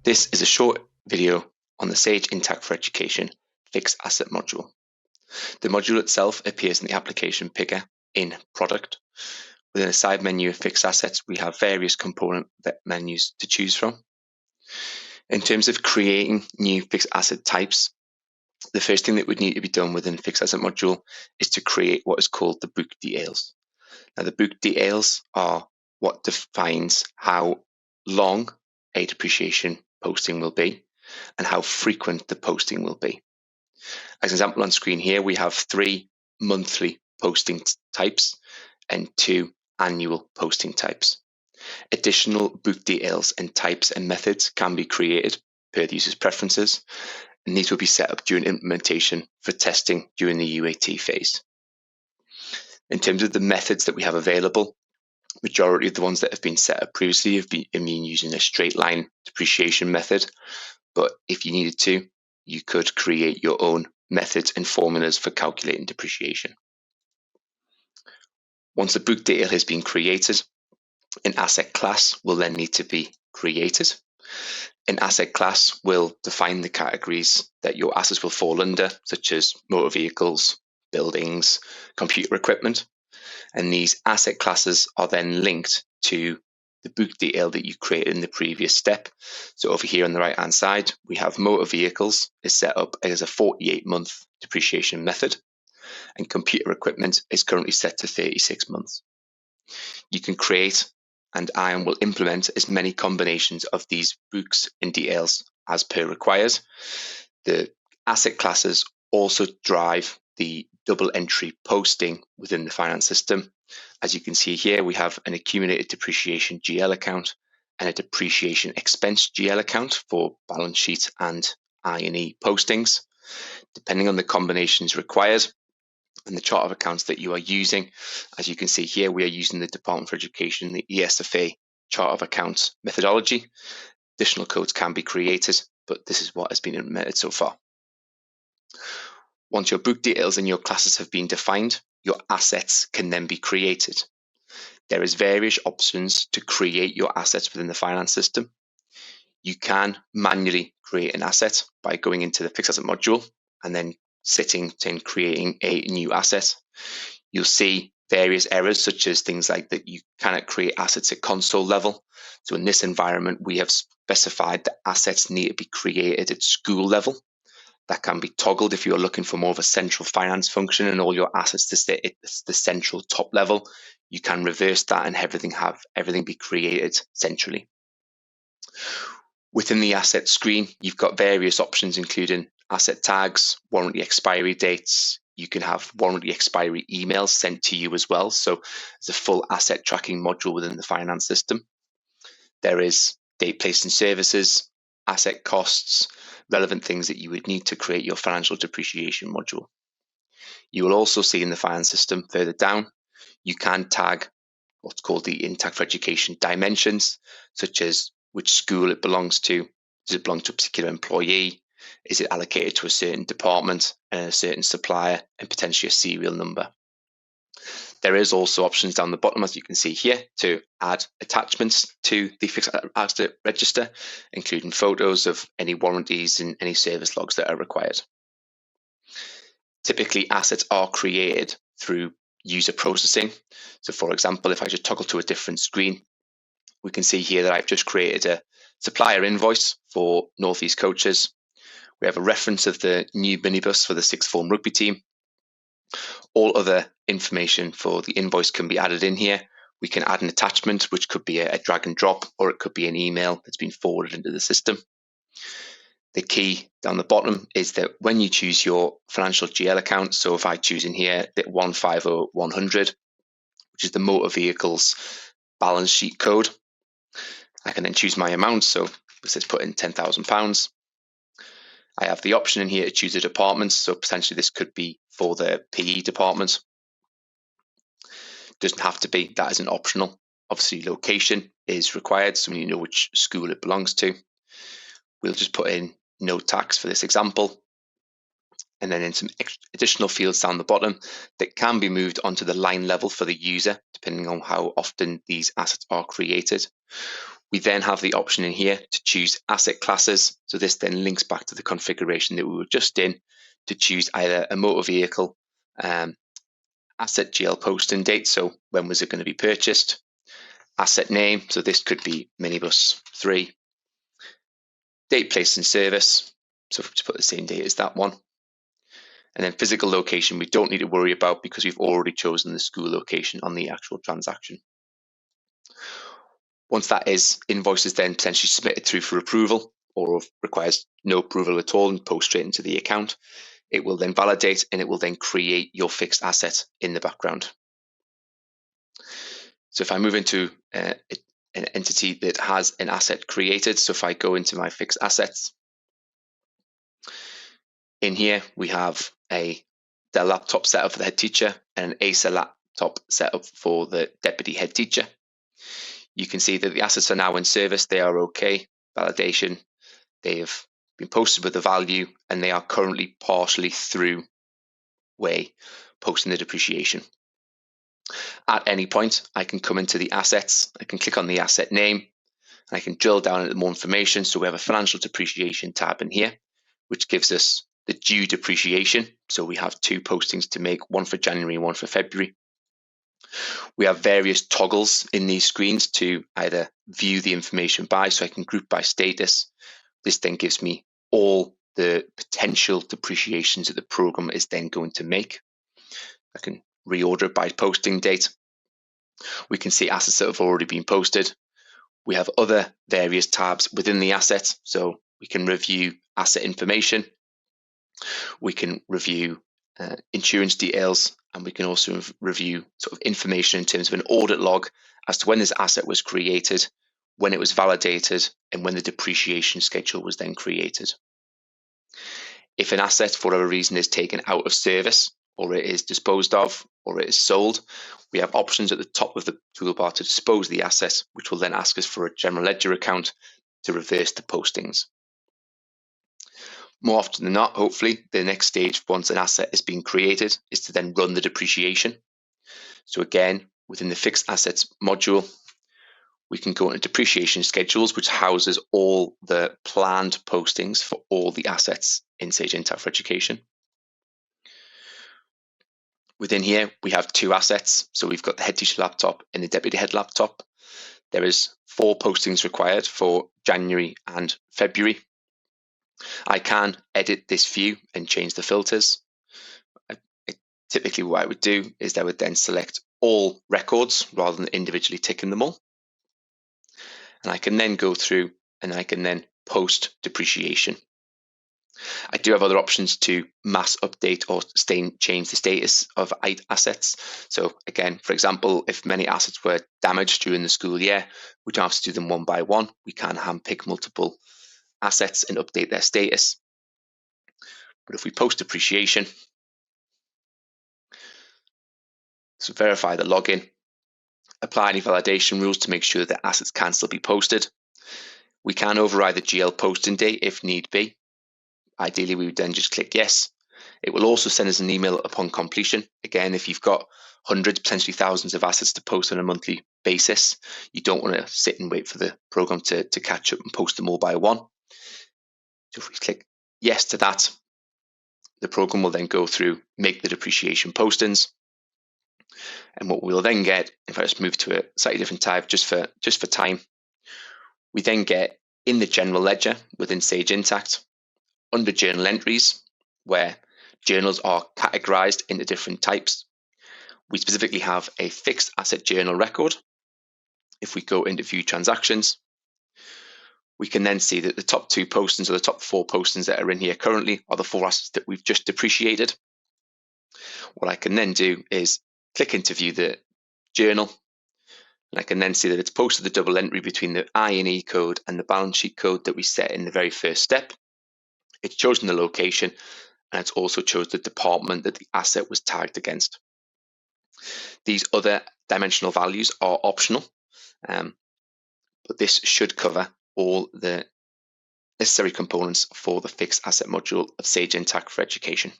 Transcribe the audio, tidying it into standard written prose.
This is a short video on the Sage Intacct for Education fixed asset module. The module itself appears in the application picker in Product. Within a side menu of fixed assets, we have various component menus to choose from. In terms of creating new fixed asset types, the first thing that would need to be done within the fixed asset module is to create what is called the book details. Now, the book details are what defines how long a depreciation posting will be and how frequent the posting will be. As an example on screen here, we have 3 monthly posting types and 2 annual posting types. Additional book details and types and methods can be created per the user's preferences, and these will be set up during implementation for testing during the UAT phase. In terms of the methods that we have available, majority of the ones that have been set up previously have been using a straight line depreciation method, but if you needed to, you could create your own methods and formulas for calculating depreciation. Once a book detail has been created, an asset class will then need to be created. An asset class will define the categories that your assets will fall under, such as motor vehicles, buildings, computer equipment. And these asset classes are then linked to the book detail that you created in the previous step. So over here on the right hand side, we have motor vehicles is set up as a 48-month depreciation method, and computer equipment is currently set to 36 months. You can create, and IAM will implement as many combinations of these books and details as per required. The asset classes also drive the double entry posting within the finance system. As you can see here, we have an accumulated depreciation GL account and a depreciation expense GL account for balance sheet and I&E postings. Depending on the combinations required and the chart of accounts that you are using, as you can see here, we are using the Department for Education, the ESFA chart of accounts methodology. Additional codes can be created, but this is what has been implemented so far. Once your book details and your classes have been defined, your assets can then be created. There is various options to create your assets within the finance system. You can manually create an asset by going into the fixed asset module and then sitting and creating a new asset. You'll see various errors, such as things like that you cannot create assets at console level. So in this environment, we have specified that assets need to be created at school level. That can be toggled if you're looking for more of a central finance function and all your assets to stay at the central top level. You can reverse that and everything be created centrally. Within the asset screen, you've got various options, including asset tags, warranty expiry dates. You can have warranty expiry emails sent to you as well. So it's a full asset tracking module within the finance system. There is date, place, and services, asset costs, relevant things that you would need to create your financial depreciation module. You will also see in the finance system further down, you can tag what's called the Intacct for Education dimensions, such as which school it belongs to. Does it belong to a particular employee? Is it allocated to a certain department and a certain supplier, and potentially a serial number? There is also options down the bottom, as you can see here, to add attachments to the fixed asset register, including photos of any warranties and any service logs that are required. Typically, assets are created through user processing. So for example, if I just toggle to a different screen, we can see here that I've just created a supplier invoice for North East Coaches. We have a reference of the new minibus for the sixth form rugby team. All other information for the invoice can be added in here. We can add an attachment, which could be a drag and drop, or it could be an email that's been forwarded into the system. The key down the bottom is that when you choose your financial GL account, so if I choose in here that 150100, which is the motor vehicles balance sheet code, I can then choose my amount. So let's put in £10,000. I have the option in here to choose a department. So potentially this could be for the PE department. Doesn't have to be, that isn't optional. Obviously location is required, so we need to know which school it belongs to. We'll just put in no tax for this example. And then in some additional fields down the bottom that can be moved onto the line level for the user, depending on how often these assets are created. We then have the option in here to choose asset classes. So this then links back to the configuration that we were just in to choose either a motor vehicle, asset GL posting date, so when was it going to be purchased, asset name, so this could be minibus 3, date placed in service, so to put the same date as that one, and then physical location we don't need to worry about because we've already chosen the school location on the actual transaction. Once that invoice is then potentially submitted through for approval or requires no approval at all and post straight into the account, it will then validate and it will then create your fixed asset in the background. So if I move into an entity that has an asset created, so if I go into my fixed assets, in here we have a Dell laptop setup for the head teacher and an Acer laptop setup for the deputy head teacher. You can see that the assets are now in service, they are okay, validation, they have been posted with the value and they are currently partially through way posting the depreciation. At any point, I can come into the assets, I can click on the asset name, and I can drill down into more information. So we have a financial depreciation tab in here, which gives us the due depreciation. So we have 2 postings to make, one for January and one for February. We have various toggles in these screens to either view the information by, so I can group by status. This then gives me all the potential depreciations that the program is then going to make. I can reorder it by posting date. We can see assets that have already been posted. We have other various tabs within the assets, so we can review asset information. We can review insurance details, and we can also review sort of information in terms of an audit log as to when this asset was created, when it was validated, and when the depreciation schedule was then created. If an asset, for whatever reason, is taken out of service, or it is disposed of, or it is sold, we have options at the top of the toolbar to dispose of the asset, which will then ask us for a general ledger account to reverse the postings. More often than not, hopefully, the next stage once an asset is being created is to then run the depreciation. So again, within the fixed assets module, we can go into depreciation schedules, which houses all the planned postings for all the assets in Sage Intacct for Education. Within here, we have 2 assets. So we've got the head teacher laptop and the deputy head laptop. There is 4 postings required for January and February. I can edit this view and change the filters. Typically what I would do is I would then select all records rather than individually ticking them all. And I can then go through and I can then post depreciation. I do have other options to mass update or change the status of assets. So again, for example, if many assets were damaged during the school year, we don't have to do them one by one. We can handpick multiple assets and update their status. But if we post depreciation, so verify the login, apply any validation rules to make sure that assets can still be posted. We can override the GL posting date if need be. Ideally, we would then just click yes. It will also send us an email upon completion. Again, if you've got hundreds, potentially thousands of assets to post on a monthly basis, you don't want to sit and wait for the program to catch up and post them all by one. So if we click yes to that, the program will then go through, make the depreciation postings. And what we'll then get, if I just move to a slightly different tab just for time, we then get in the general ledger within Sage Intacct, under journal entries, where journals are categorized into different types. We specifically have a fixed asset journal record. If we go into view transactions, we can then see that the top 2 postings or the top 4 postings that are in here currently are the 4 assets that we've just depreciated. What I can then do is click into view the journal, and I can then see that it's posted the double entry between the I&E code and the balance sheet code that we set in the very first step. It's chosen the location, and it's also chosen the department that the asset was tagged against. These other dimensional values are optional, but this should cover all the necessary components for the fixed asset module of Sage Intacct for Education.